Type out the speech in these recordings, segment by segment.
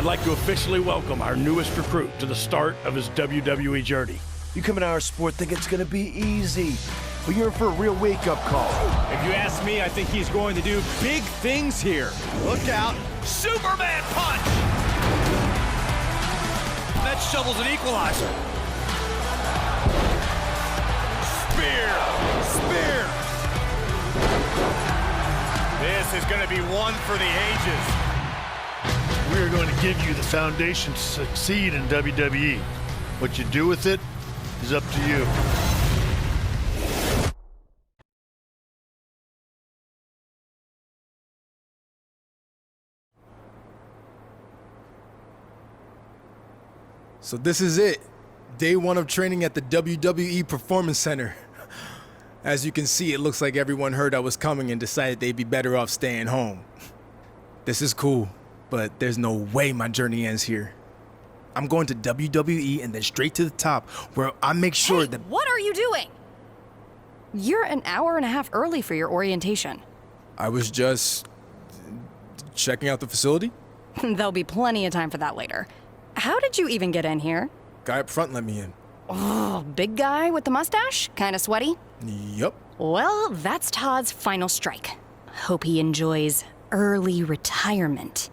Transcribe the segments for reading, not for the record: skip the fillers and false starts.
I'd like to officially welcome our newest recruit to the start of his WWE journey. You come into our sport thinking it's gonna be easy, but you're in for a real wake-up call. If you ask me, I think he's going to do big things here. Look out. Superman punch! That shovel's an equalizer. Spear! Spear! This is going to be one for the ages. We are going to give you the foundation to succeed in WWE. What you do with it is up to you. So this is it. Day 1 of training at the WWE Performance Center. As you can see, it looks like everyone heard I was coming and decided they'd be better off staying home. This is cool, but there's no way my journey ends here. I'm going to WWE and then straight to the top, where I make sure that— What are you doing? You're an hour and a half early for your orientation. I was just checking out the facility. There'll be plenty of time for that later. How did you even get in here? Guy up front let me in. Oh, big guy with the mustache? Kinda sweaty? Yup. Well, that's Todd's final strike. Hope he enjoys early retirement.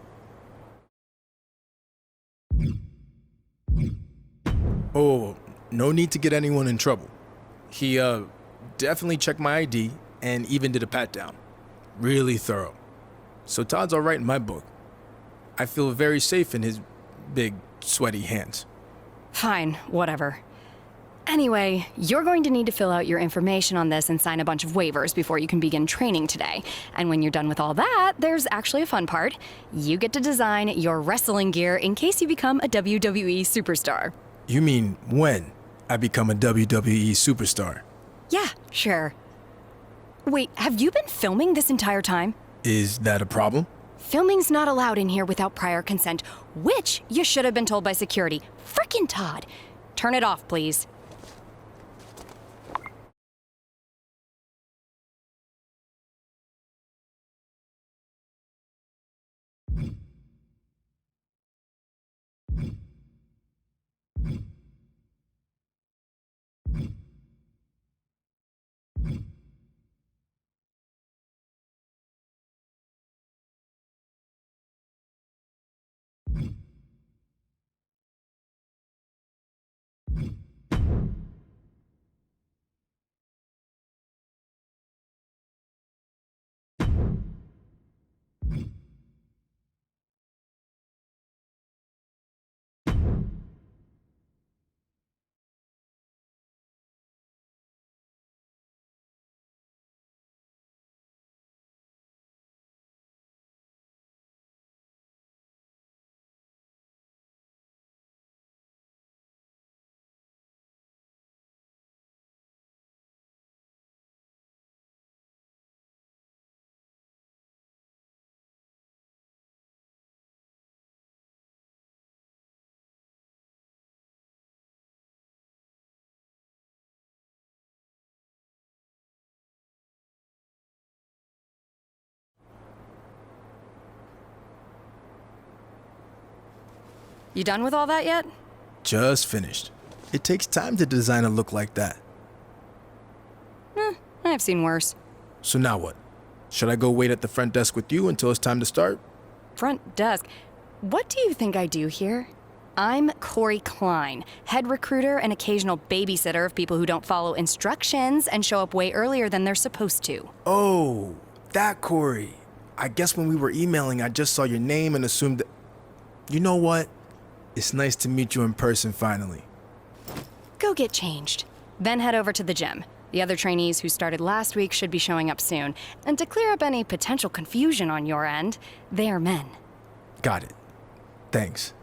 Oh, no need to get anyone in trouble. He, definitely checked my ID and even did a pat-down. Really thorough. So Todd's alright in my book. I feel very safe in his big, sweaty hands. Fine, whatever. Anyway, you're going to need to fill out your information on this and sign a bunch of waivers before you can begin training today. And when you're done with all that, there's actually a fun part. You get to design your wrestling gear in case you become a WWE superstar. You mean when I become a WWE superstar? Yeah, sure. Wait, have you been filming this entire time? Is that a problem? Filming's not allowed in here without prior consent, which you should have been told by security. Frickin' Todd. Turn it off, please. You done with all that yet? Just finished. It takes time to design a look like that. I've seen worse. So now what? Should I go wait at the front desk with you until it's time to start? Front desk. What do you think I do here? I'm Corey Klein, head recruiter and occasional babysitter of people who don't follow instructions and show up way earlier than they're supposed to. Oh, that Corey. I guess when we were emailing, I just saw your name and assumed that— You know what? It's nice to meet you in person finally. Go get changed. Then head over to the gym. The other trainees who started last week should be showing up soon. And to clear up any potential confusion on your end, they are men. Got it. Thanks.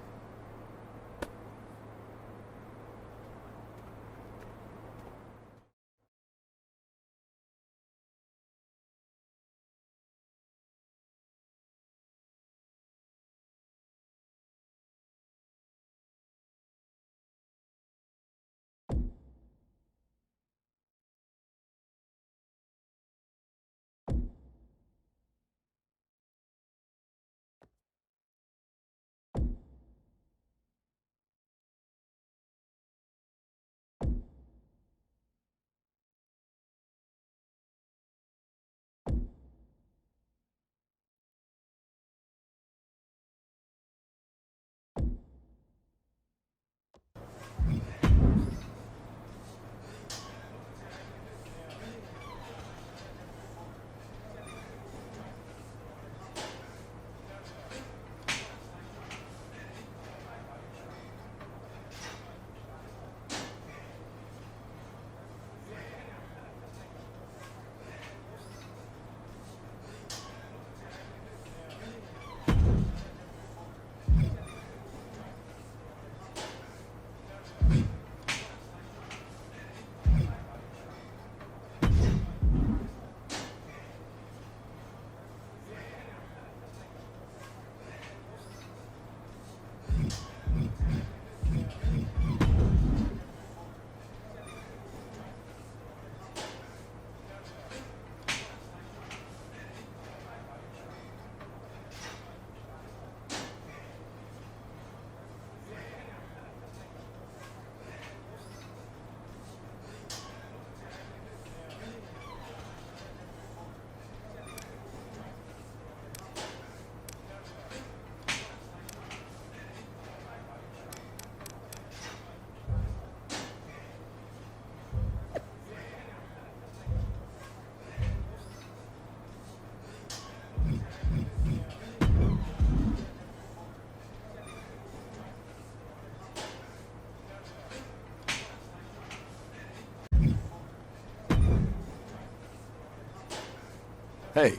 Hey,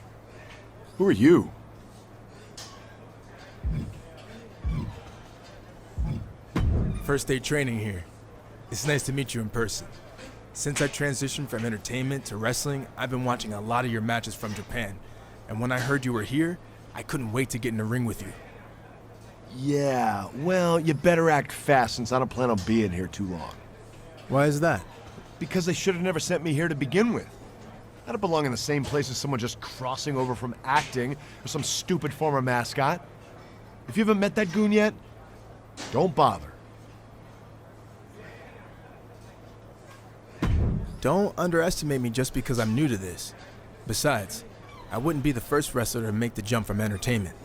who are you? First day training here. It's nice to meet you in person. Since I transitioned from entertainment to wrestling, I've been watching a lot of your matches from Japan. And when I heard you were here, I couldn't wait to get in the ring with you. Yeah, well, you better act fast since I don't plan on being here too long. Why is that? Because they should have never sent me here to begin with. I don't belong in the same place as someone just crossing over from acting or some stupid former mascot. If you haven't met that goon yet, don't bother. Don't underestimate me just because I'm new to this. Besides, I wouldn't be the first wrestler to make the jump from entertainment.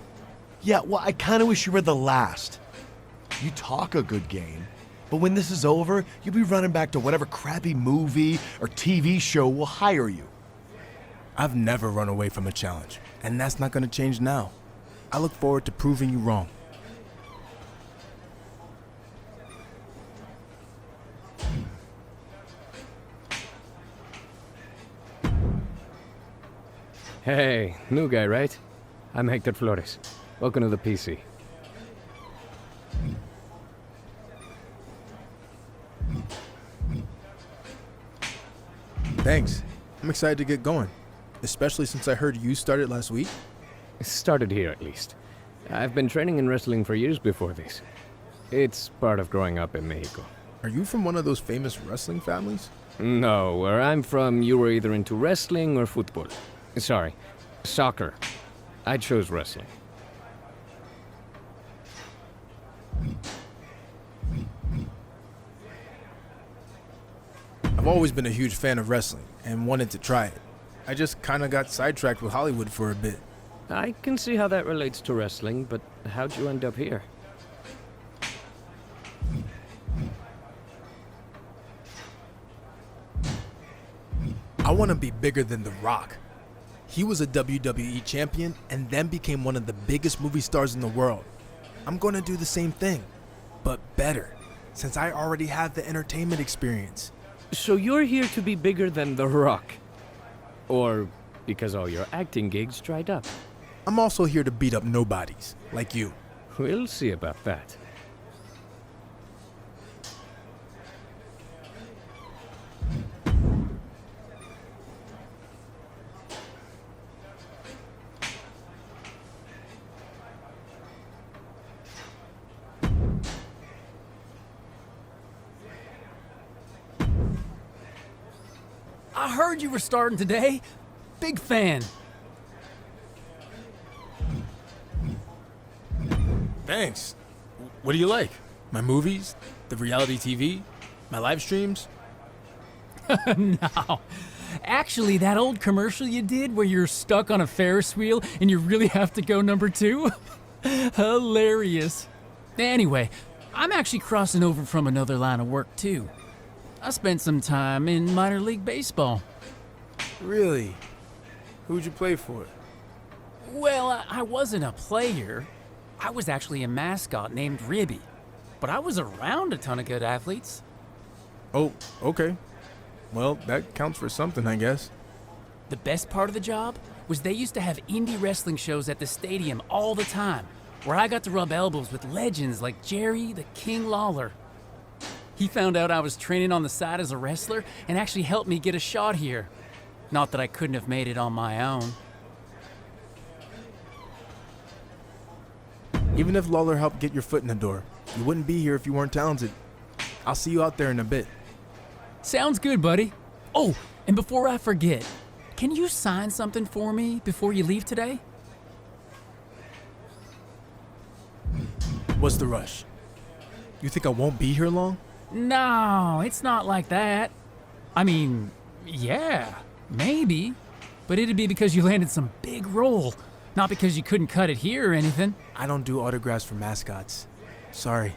Yeah, well, I kind of wish you were the last. You talk a good game, but when this is over, you'll be running back to whatever crappy movie or TV show will hire you. I've never run away from a challenge, and that's not going to change now. I look forward to proving you wrong. Hey, new guy, right? I'm Hector Flores. Welcome to the PC. Thanks. I'm excited to get going, especially since I heard you started last week. Started here, at least. I've been training in wrestling for years before this. It's part of growing up in Mexico. Are you from one of those famous wrestling families? No, where I'm from, you were either into wrestling or football. Sorry, soccer. I chose wrestling. I've always been a huge fan of wrestling and wanted to try it. I just kind of got sidetracked with Hollywood for a bit. I can see how that relates to wrestling, but how'd you end up here? I want to be bigger than The Rock. He was a WWE champion and then became one of the biggest movie stars in the world. I'm going to do the same thing, but better, since I already have the entertainment experience. So you're here to be bigger than The Rock? Or because all your acting gigs dried up? I'm also here to beat up nobodies, like you. We'll see about that. I heard you were starting today. Big fan. Thanks. What do you like? My movies? The reality TV? My live streams? No. Actually, that old commercial you did where you're stuck on a Ferris wheel and you really have to go number 2? Hilarious. Anyway, I'm actually crossing over from another line of work too. I spent some time in minor league baseball. Really? Who'd you play for? Well, I wasn't a player. I was actually a mascot named Ribby. But I was around a ton of good athletes. Oh, okay. Well, that counts for something, I guess. The best part of the job was they used to have indie wrestling shows at the stadium all the time, where I got to rub elbows with legends like Jerry the King Lawler. He found out I was training on the side as a wrestler and actually helped me get a shot here. Not that I couldn't have made it on my own. Even if Lawler helped get your foot in the door, you wouldn't be here if you weren't talented. I'll see you out there in a bit. Sounds good, buddy. Oh, and before I forget, can you sign something for me before you leave today? What's the rush? You think I won't be here long? No, it's not like that. I mean, yeah, maybe. But it'd be because you landed some big role, not because you couldn't cut it here or anything. I don't do autographs for mascots. Sorry.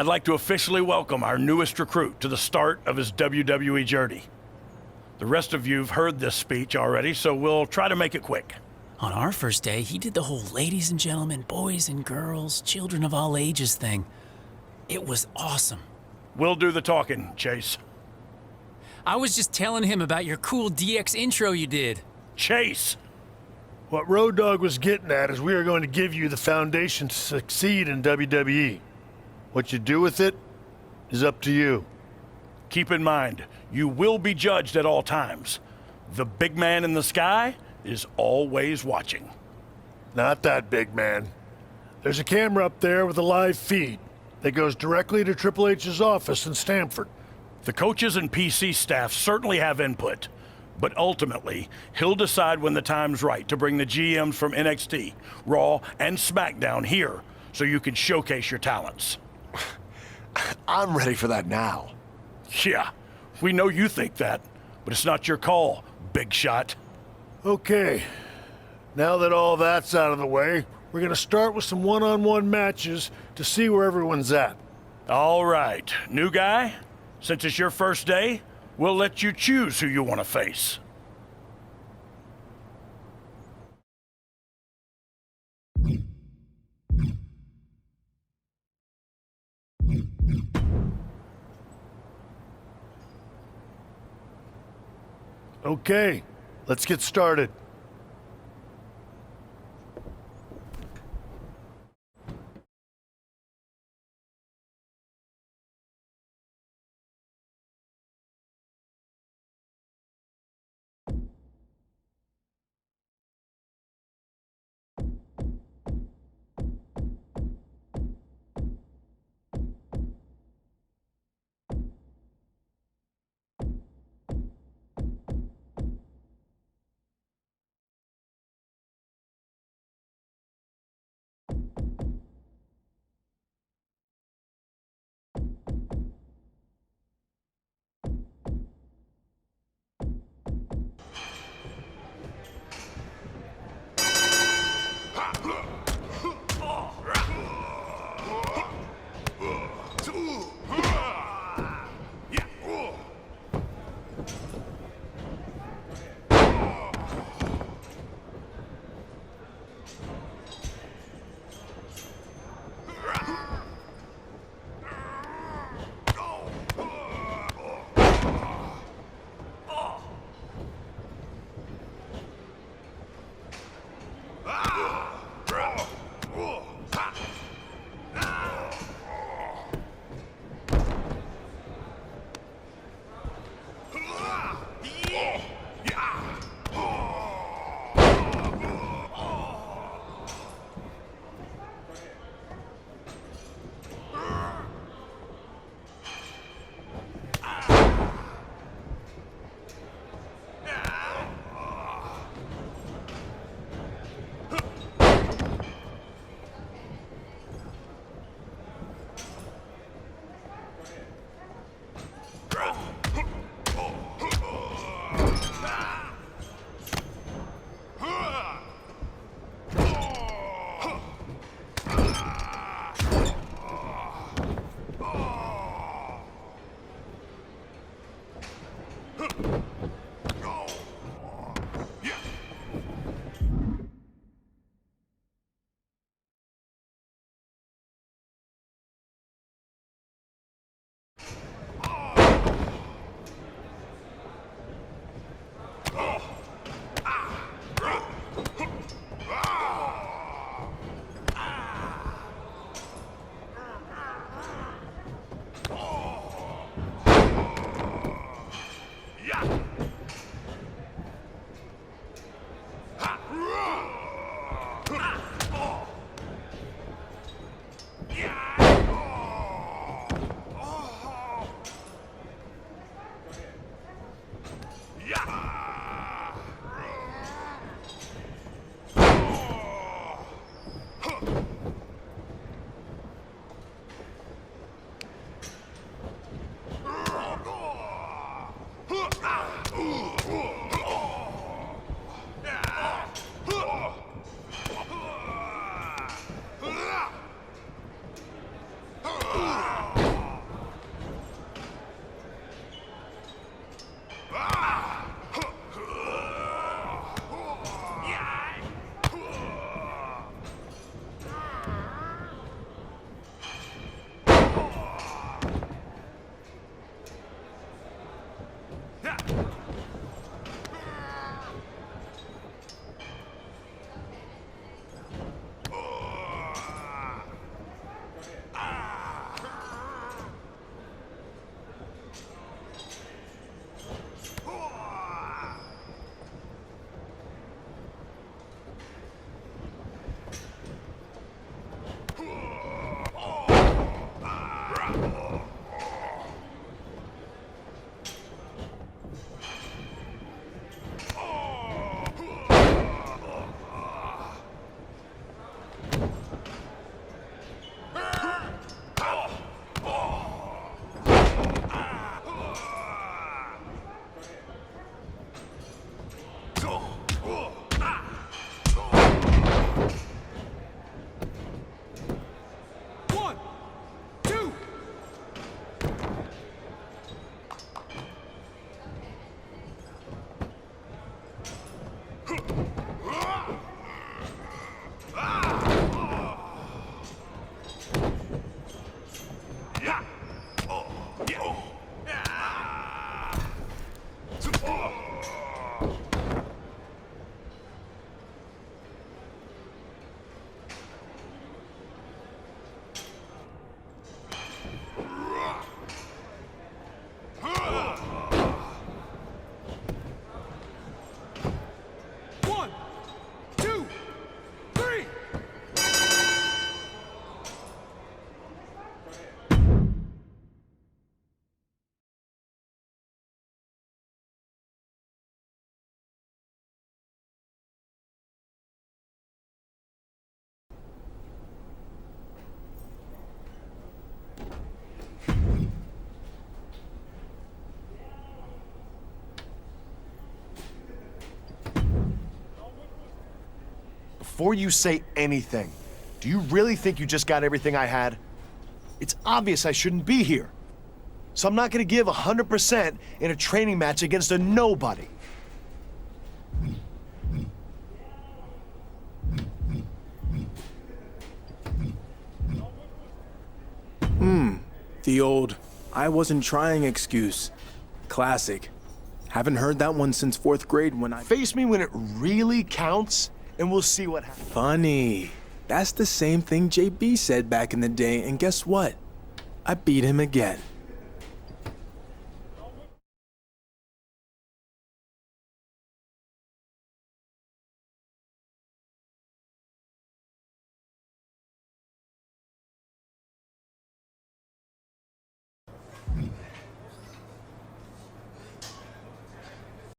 I'd like to officially welcome our newest recruit to the start of his WWE journey. The rest of you've heard this speech already, so we'll try to make it quick. On our first day, he did the whole ladies and gentlemen, boys and girls, children of all ages thing. It was awesome. We'll do the talking, Chase. I was just telling him about your cool DX intro you did. Chase! What Road Dogg was getting at is we are going to give you the foundation to succeed in WWE. What you do with it is up to you. Keep in mind, you will be judged at all times. The big man in the sky is always watching. Not that big man. There's a camera up there with a live feed that goes directly to Triple H's office in Stamford. The coaches and PC staff certainly have input, but ultimately, he'll decide when the time's right to bring the GMs from NXT, Raw, and SmackDown here so you can showcase your talents. I'm ready for that now. Yeah, we know you think that, but it's not your call, big shot. Okay, now that all that's out of the way, we're going to start with some one-on-one matches to see where everyone's at. All right, new guy, since it's your first day, we'll let you choose who you want to face. Okay, let's get started. before you say anything, do you really think you just got everything I had? It's obvious I shouldn't be here. So I'm not gonna give 100% in a training match against a nobody. The old, I wasn't trying excuse. Classic. Haven't heard that one since 4th grade when I... Face me when it really counts, and we'll see what happens. Funny. That's the same thing JB said back in the day, and guess what? I beat him again.